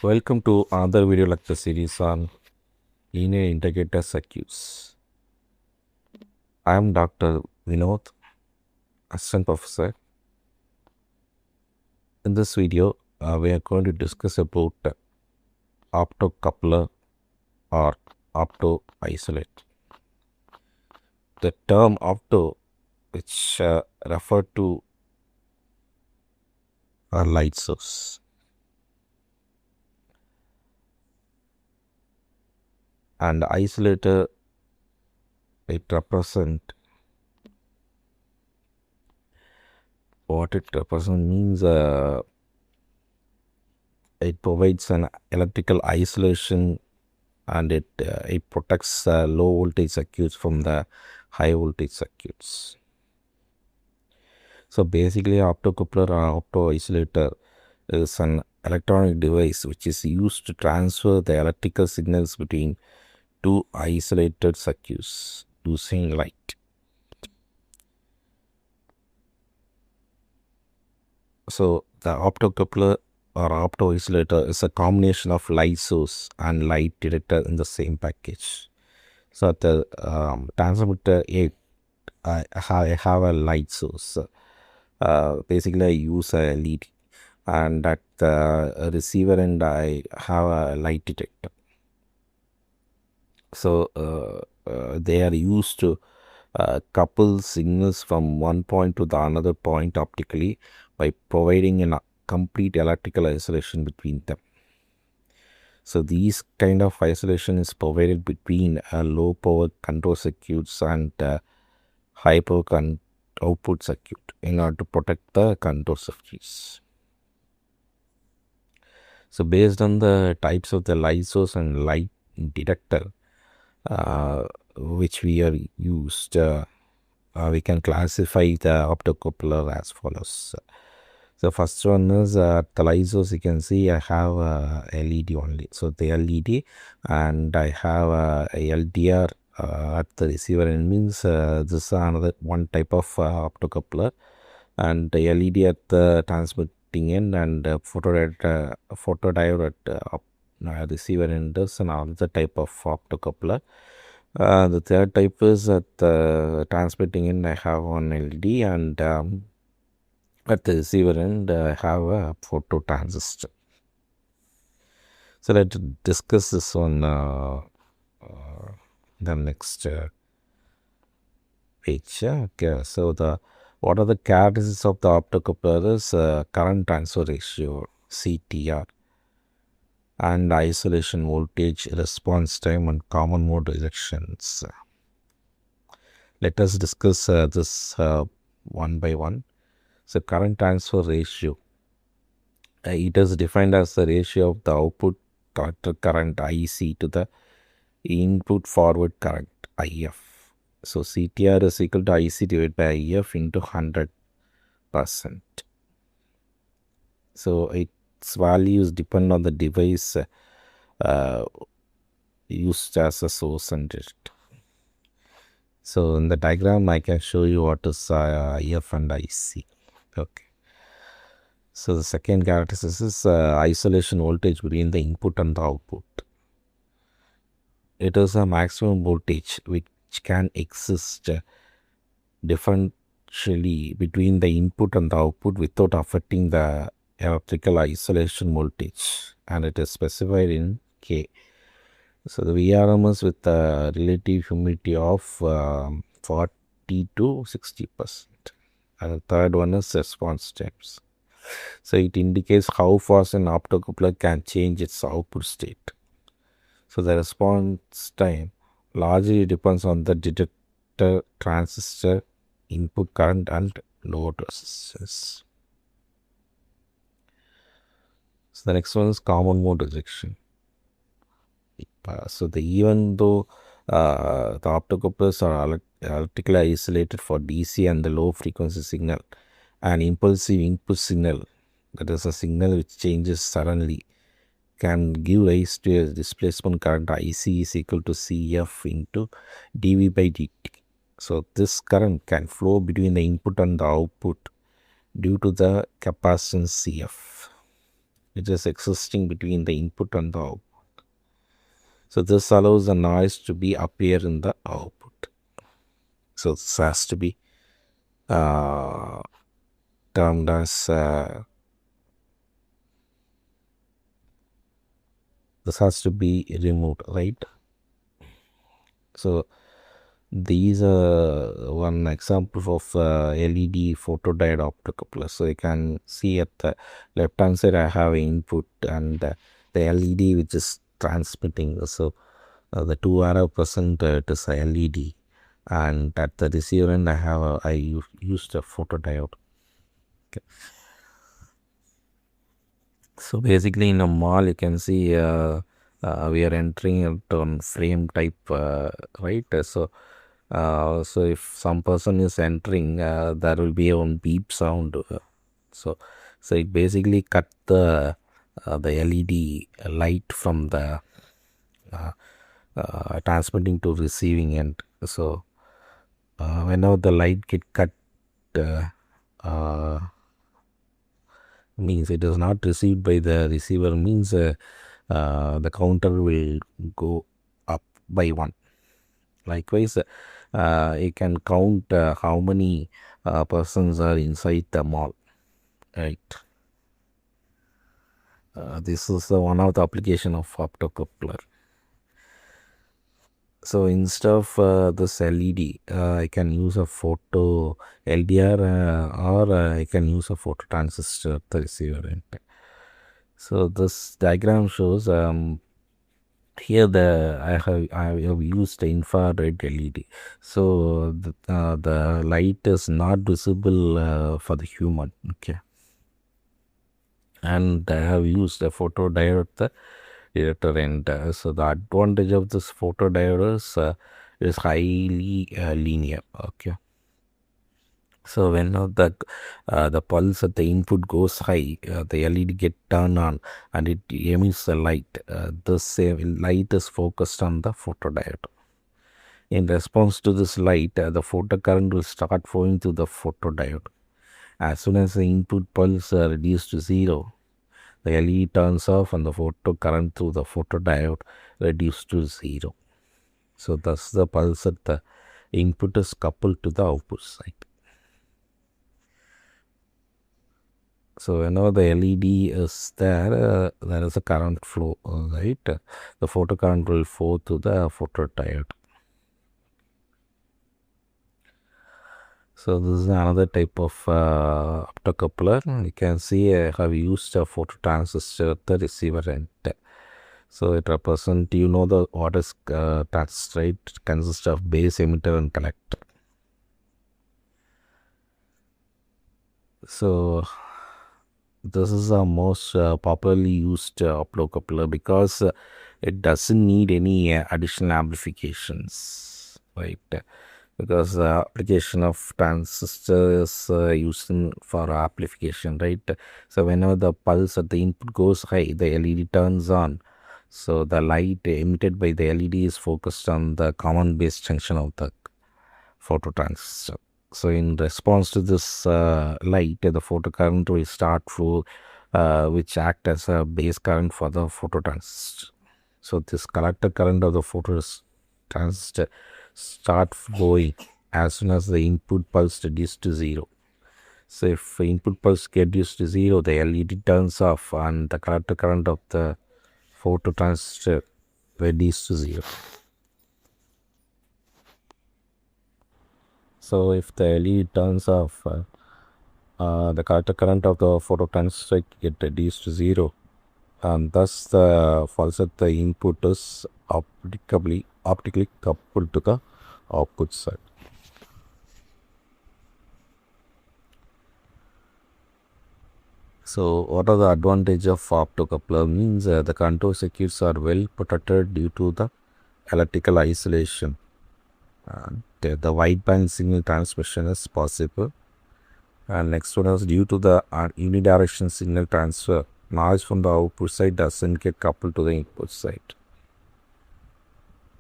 Welcome to another video lecture series on linear integrated circuits. I am Dr. Vinod, Assistant Professor. In this video, we are going to discuss about optocoupler or optoisolate. The term opto, which refer to a light source, and isolator, it represent what it represents means it provides an electrical isolation and it protects low voltage circuits from the high voltage circuits. So basically, optocoupler or optoisolator is an electronic device which is used to transfer the electrical signals between two isolated circuits using light. So the optocoupler or optoisolator is a combination of light source and light detector in the same package. So at the transmitter I have a light source. Basically, I use a LED, and at the receiver end, I have a light detector. So they are used to couple signals from one point to the another point optically by providing a complete electrical isolation between them. So these kind of isolation is provided between low power control circuits and high power output circuit in order to protect the control circuits. So based on the types of the light source and light detector which we are used, we can classify the optocoupler as follows. So first one is the light source. You can see I have LED only. So the LED, and I have a LDR at the receiver end, means this is another one type of optocoupler, and the LED at the transmitting end, and photodiode at receiver end is another type of optocoupler. The third type is at the transmitting end, I have one LED, and at the receiver end, I have a photo transistor. So let's discuss this on the next page. Okay, so what are the characteristics of the optocoupler is current transfer ratio, CTR, and isolation voltage, response time, and common mode rejections. Let us discuss this one by one. So current transfer ratio, it is defined as the ratio of the output collector current IC to the input forward current IF. So CTR is equal to IC divided by IF into 100%. So its values depend on the device used as a source and direct. So in the diagram, I can show you what is IF and IC. Okay. So the second characteristic is isolation voltage between the input and the output. It is a maximum voltage which can exist differentially between the input and the output without affecting the electrical isolation voltage, and it is specified in K. So the VRMS with the relative humidity of 40 to 60%. And the third one is response times. So it indicates how fast an optocoupler can change its output state. So the response time largely depends on the detector, transistor, input current, and load resistance. So the next one is common mode rejection. So even though the optocouplers are electrically isolated for DC and the low frequency signal, an impulsive input signal, that is a signal which changes suddenly, can give rise to a displacement current IC is equal to CF into dV by dt. So this current can flow between the input and the output due to the capacitance CF. which is existing between the input and the output. So this allows the noise to be appear in the output. So this has to be termed as this has to be removed, right? So these are one example of LED photodiode optocoupler. So you can see at the left hand side I have input and the LED which is transmitting. So the two arrow present it is a LED, and at the receiver end I used a photodiode. Okay. So basically in a mall you can see we are entering it on frame type, right? So if some person is entering, there will be a beep sound. So it basically cut the LED light from the transmitting to receiving end. So whenever the light get cut, means it is not received by the receiver, means the counter will go up by 1. Likewise, you can count how many persons are inside the mall, right? This is one of the application of optocoupler. So instead of this LED, I can use a photo LDR or I can use a photo transistor at the receiver end. So this diagram shows here I have used infrared LED. So the light is not visible for the human. Okay, and I have used a photodiode at the director end. So the advantage of this photodiode is highly linear. Okay. So when the pulse at the input goes high, the LED get turned on and it emits the light. This light is focused on the photodiode. In response to this light, the photocurrent will start flowing through the photodiode. As soon as the input pulse reduced to 0, the LED turns off and the photocurrent through the photodiode reduced to 0. So thus the pulse at the input is coupled to the output side. So whenever the LED is there, there is a current flow, right? The photocurrent will flow to the photodiode. So this is another type of optocoupler. You can see I have used a phototransistor at the receiver end. So it represents, what is transistor, right? It consists of base, emitter and collector. So this is the most popularly used optocoupler because it doesn't need any additional amplifications, right? Because the application of transistor is used for amplification, right? So whenever the pulse at the input goes high, the LED turns on. So the light emitted by the LED is focused on the common base junction of the phototransistor. So in response to this light, the photocurrent will start flow, which act as a base current for the phototransistor. So this collector current of the phototransistor start flowing as soon as the input pulse reduces to 0. So if the input pulse get reduced to 0, the LED turns off and the collector current of the phototransistor reduces to 0. So if the LED turns off, the collector current of the phototransistor get reduced to 0, and thus the pulse at the input is optically coupled to the output side. So what are the advantage of optocoupler? Means the control circuits are well protected due to the electrical isolation. The wideband signal transmission is possible. And next one is due to the unidirectional signal transfer, noise from the output side doesn't get coupled to the input side.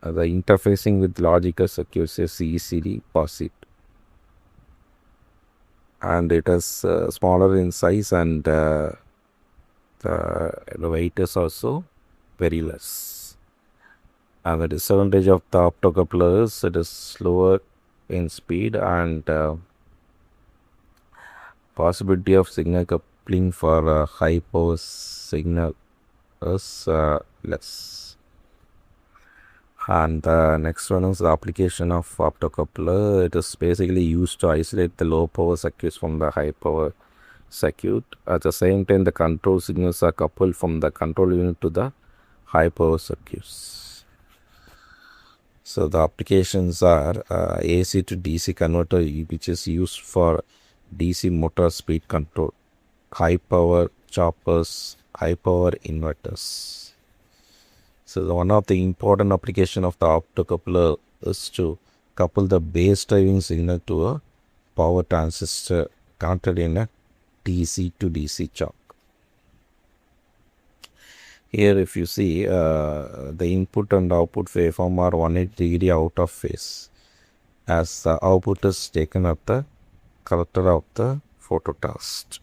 The interfacing with logical circuits is easily possible. And it is smaller in size and the weight is also very less. And the disadvantage of the optocoupler is it is slower in speed, and possibility of signal coupling for high power signal is less. And the next one is the application of optocoupler. It is basically used to isolate the low power circuits from the high power circuit. At the same time, the control signals are coupled from the control unit to the high power circuits. So the applications are AC to DC converter, which is used for DC motor speed control, high power choppers, high power inverters. So one of the important application of the optocoupler is to couple the base driving signal to a power transistor connected in a DC to DC chock. Here if you see the input and output waveform are 180 out of phase, as the output is taken at the collector of the phototest.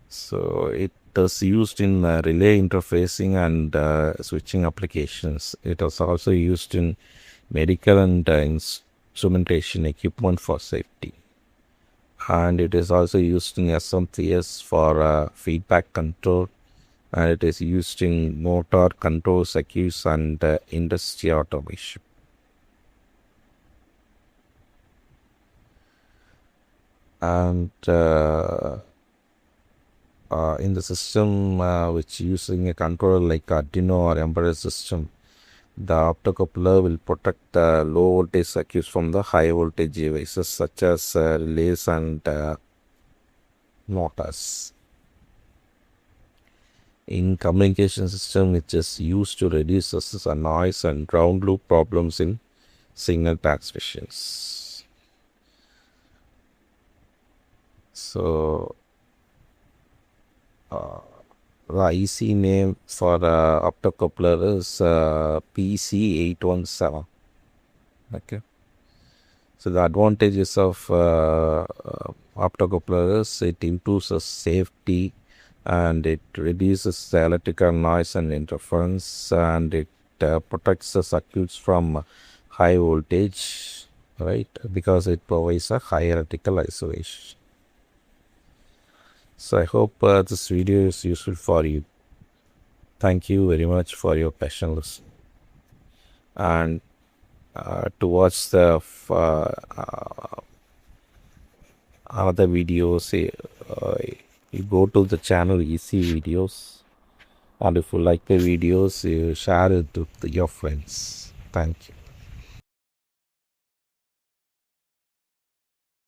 So it is used in relay interfacing and switching applications. It is also used in medical and instrumentation equipment for safety. And it is also used in SMCS for feedback control, and it is used in motor control circuits and industry automation. And in the system which using a controller like Arduino or embedded system, the optocoupler will protect the low voltage circuits from the high voltage devices such as relays and motors. In communication system, which is used to reduce the noise and ground loop problems in signal transmissions. So the IC name for optocoupler is PC817. Okay. So the advantages of optocoupler is it improves the safety, and it reduces the electrical noise and interference, and it protects the circuits from high voltage, right, because it provides a high electrical isolation. So I hope this video is useful for you. Thank you very much for your passion listen. And to watch the other videos, you go to the channel Easy Videos, and if you like the videos, you share it with your friends. Thank you.